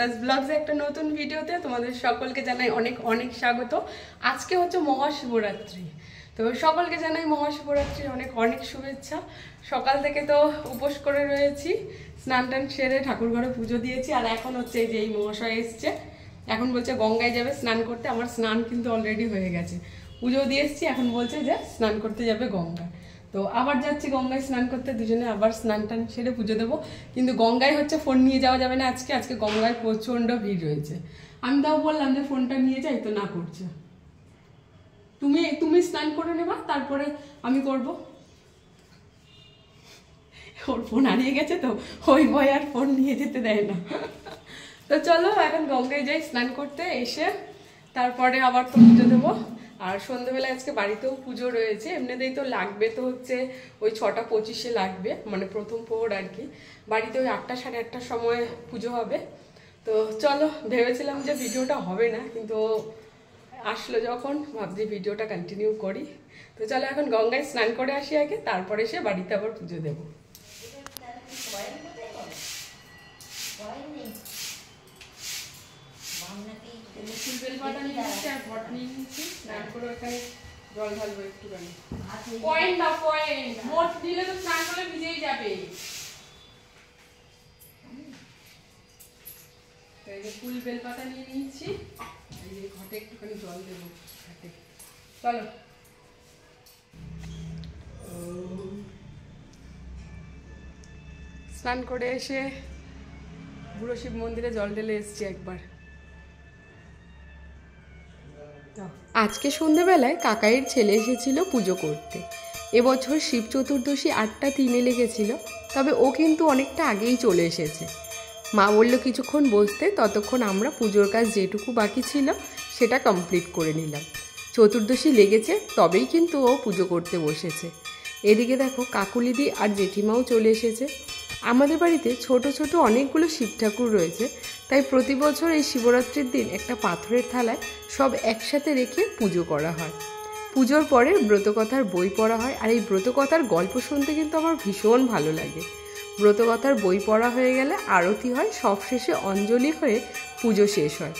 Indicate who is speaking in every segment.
Speaker 1: সুলতাস blogs একটা নতুন ভিডিওতে তোমাদের সকলকে জানাই অনেক অনেক স্বাগত। আজকে হচ্ছে মহাশিবরাত্রি, তো সকলকে জানাই মহাশিবরাত্রির অনেক অনেক শুভেচ্ছা। সকাল থেকে তো উপোস করে রয়েছি, স্নান টান সেরে ঠাকুর ঘরে পুজো দিয়েছি। আর এখন হচ্ছে এই যে এই মহাশয় এসছে, এখন বলছে গঙ্গায় যাবে স্নান করতে। আমার স্নান কিন্তু অলরেডি হয়ে গেছে, পুজো দিয়ে এসছি, এখন বলছে যে স্নান করতে যাবে গঙ্গায়। তো আবার যাচ্ছি গঙ্গায় স্নান করতে, দুজনে আবার স্নান টান সেরে পুজো দেবো। কিন্তু গঙ্গায় হচ্ছে ফোন নিয়ে যাওয়া যাবে না আজকে, আজকে গঙ্গায় প্রচণ্ড ভিড় রয়েছে। আমি তাও বললাম যে ফোনটা নিয়ে যাই, তো না করছে। তুমি স্নান করে নেবা, তারপরে আমি করব। ওর ফোন হারিয়ে গেছে তো ওই ভয় আর ফোন নিয়ে যেতে দেয় না। তো চলো এখন গঙ্গায় যাই স্নান করতে, এসে তারপরে আবার তো পুজো দেবো। আর সন্ধ্যেবেলা আজকে বাড়িতেও পুজো রয়েছে, এমনিতেই তো লাগবে, তো হচ্ছে ওই 6:25 লাগবে, মানে প্রথম প্রহর আর কি। বাড়িতে ওই 8টা সাড়ে 8টার সময় পুজো হবে। তো চলো, ভেবেছিলাম যে ভিডিওটা হবে না, কিন্তু আসলো যখন ভাবছি ভিডিওটা কন্টিনিউ করি। তো চলো এখন গঙ্গায় স্নান করে আসি আগে, তারপরে এসে বাড়িতে আবার পুজো দেবো। ফুল বেল পাতা নিয়ে নিচ্ছি আর ঘট নিয়ে নিচ্ছি, স্নান করে ওখানে জল ঢালবো একটুখানি। পয়েন্ট না পয়েন্ট, মোট দিলে তো স্নান করলে ভিজেই যাবে। এই যে ফুল বেল পাতা নিয়ে নিচ্ছি, এই যে ঘটে একটুখানি জল দেবো ঘাটে। চলো স্নান করে এসে বুড়ো শিব মন্দিরে জল ঢেলে এসছি একবার। আজকে সন্ধ্যেবেলায় কাকাইয়ের ছেলে এসেছিল পুজো করতে। এবছর শিব চতুর্দশী 8টা 3 লেগেছিল, তবে ও কিন্তু অনেকটা আগেই চলে এসেছে। মা বললো কিছুক্ষণ বসতে, ততক্ষণ আমরা পুজোর কাজ যেটুকু বাকি ছিল সেটা কমপ্লিট করে নিলাম। চতুর্দশী লেগেছে তবেই কিন্তু ও পুজো করতে বসেছে। এদিকে দেখো কাকুলিদি আর জেঠিমাও চলে এসেছে। আমাদের বাড়িতে ছোট ছোট অনেকগুলো শিব ঠাকুর রয়েছে, তাই প্রতি বছর এই শিবরাত্রির দিন একটা পাথরের থালায় সব একসাথে রেখে পুজো করা হয়। পুজোর পরে ব্রতকথার বই পড়া হয়, আর এই ব্রতকথার গল্প শুনতে কিন্তু আমার ভীষণ ভালো লাগে। ব্রতকথার বই পড়া হয়ে গেলে আরতি হয়, সবশেষে অঞ্জলি হয়ে পুজো শেষ হয়।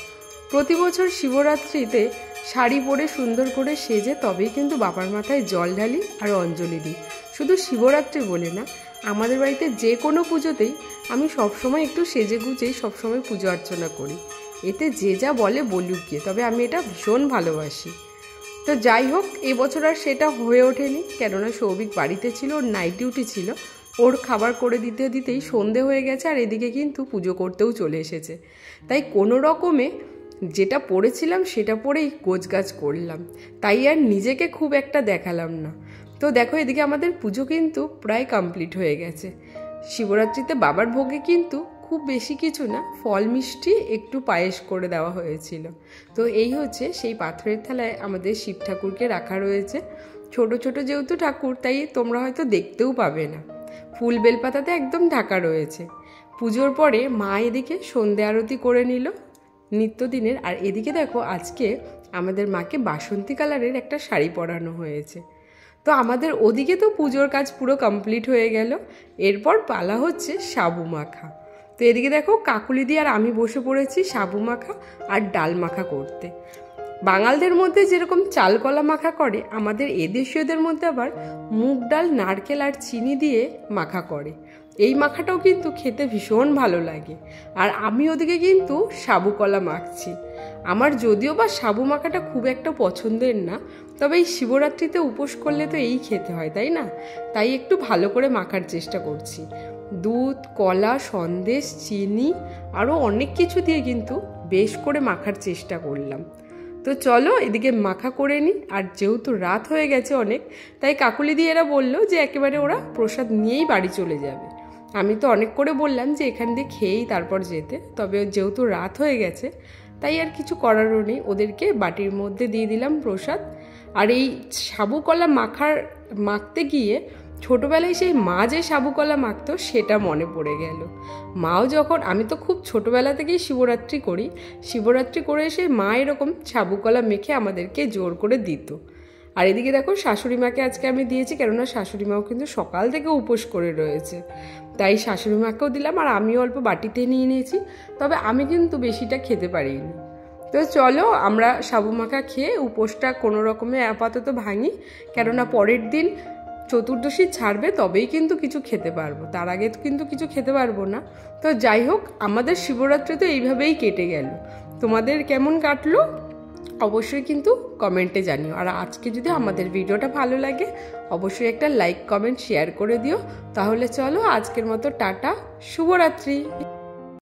Speaker 1: প্রতি বছর শিবরাত্রিতে শাড়ি পরে সুন্দর করে সেজে তবেই কিন্তু বাবার মাথায় জল ঢালি আর অঞ্জলি দিই। শুধু শিবরাত্রি বলে না, আমাদের বাড়িতে যে কোনো পুজোতেই আমি সবসময় একটু সেজে গুজেই সবসময় পুজো অর্চনা করি। এতে যে যা বলে বলুক গিয়ে, তবে আমি এটা ভীষণ ভালোবাসি। তো যাই হোক, এবছর আর সেটা হয়ে ওঠেনি, কেননা সৌভিক বাড়িতে ছিল, ওর নাইট ডিউটি ছিল। ওর খাবার করে দিতে দিতেই সন্ধে হয়ে গেছে, আর এদিকে কিন্তু পুজো করতেও চলে এসেছে। তাই কোনো রকমে যেটা পড়েছিলাম সেটা পরেই গোছগাছ করলাম, তাই আর নিজেকে খুব একটা দেখালাম না। তো দেখো এদিকে আমাদের পুজো কিন্তু প্রায় কমপ্লিট হয়ে গেছে। শিবরাত্রিতে বাবার ভোগে কিন্তু খুব বেশি কিছু না, ফল মিষ্টি একটু পায়েস করে দেওয়া হয়েছিল। তো এই হচ্ছে সেই পাথরের থালায় আমাদের শিব ঠাকুরকে রাখা রয়েছে। ছোট ছোট যেহেতু ঠাকুর, তাই তোমরা হয়তো দেখতেও পাবে না। ফুল বেলপাতাতে একদম ঢাকা রয়েছে। পুজোর পরে মা এদিকে সন্ধে আরতি করে নিল নিত্যদিনের। আর এদিকে দেখো আজকে আমাদের মাকে বাসন্তী কালারের একটা শাড়ি পরানো হয়েছে। তো আমাদের ওদিকে তো পুজোর কাজ পুরো কমপ্লিট হয়ে গেল, এরপর পালা হচ্ছে সাবু মাখা। তো এদিকে দেখো কাকুলিদি আর আমি বসে পড়েছি সাবু মাখা আর ডাল মাখা করতে। বাঙালদের মধ্যে যেরকম চালকলা মাখা করে, আমাদের এদেশীয়দের মধ্যে আবার মুগ ডাল, নারকেল আর চিনি দিয়ে মাখা করে। এই মাখাটাও কিন্তু খেতে ভীষণ ভালো লাগে। আর আমি ওদিকে কিন্তু সাবু কলা মাখছি। আমার যদিও বা সাবু মাখাটা খুব একটা পছন্দের না, তবে এই শিবরাত্রিতে উপোস করলে তো এই খেতে হয়, তাই না? তাই একটু ভালো করে মাখার চেষ্টা করছি। দুধ, কলা, সন্দেশ, চিনি আরও অনেক কিছু দিয়ে কিন্তু বেশ করে মাখার চেষ্টা করলাম। তো চলো এদিকে মাখা করে নিই। আর যেহেতু রাত হয়ে গেছে অনেক, তাই কাকুলিদি এরা বললো যে একেবারে ওরা প্রসাদ নিয়েই বাড়ি চলে যাবে। আমি তো অনেক করে বললাম যে এখান দিয়ে খেয়েই তারপর যেতে, তবে যেহেতু রাত হয়ে গেছে তাই আর কিছু করারও নেই, ওদেরকে বাটির মধ্যে দিয়ে দিলাম প্রসাদ। আর এই সাবু কলা মাখতে গিয়ে ছোটোবেলায় সেই মা যে সাবু কলা মাখতো সেটা মনে পড়ে গেল। মাও যখন, আমি তো খুব ছোটোবেলা থেকেই শিবরাত্রি করি, শিবরাত্রি করে এসে মা এরকম সাবু কলা মেখে আমাদেরকে জোর করে দিত। আর এদিকে দেখো শাশুড়ি মাকে আজকে আমি দিয়েছি, কেননা শাশুড়ি মাও কিন্তু সকাল থেকে উপোস করে রয়েছে, তাই শাশুড়ি মাকেও দিলাম আর আমিও অল্প বাটিতে নিয়ে নিয়েছি। তবে আমি কিন্তু বেশিটা খেতে পারিনি। তো চলো আমরা সাবু মাখা খেয়ে উপোসটা কোনো রকমে আপাতত ভাঙি, কেননা পরের দিন চতুর্দশী ছাড়বে তবেই কিন্তু কিছু খেতে পারবো, তার আগে কিন্তু কিছু খেতে পারবো না। তো যাই হোক, আমাদের শিবরাত্রি তো এইভাবেই কেটে গেল। তোমাদের কেমন কাটলো অবশ্যই কিন্তু কমেন্টে জানিও। আর আজকে যদি আমাদের ভিডিওটা ভালো লাগে অবশ্যই একটা লাইক কমেন্ট শেয়ার করে দিও। তাহলে চলো আজকের মতো টাটা, শুভরাত্রি।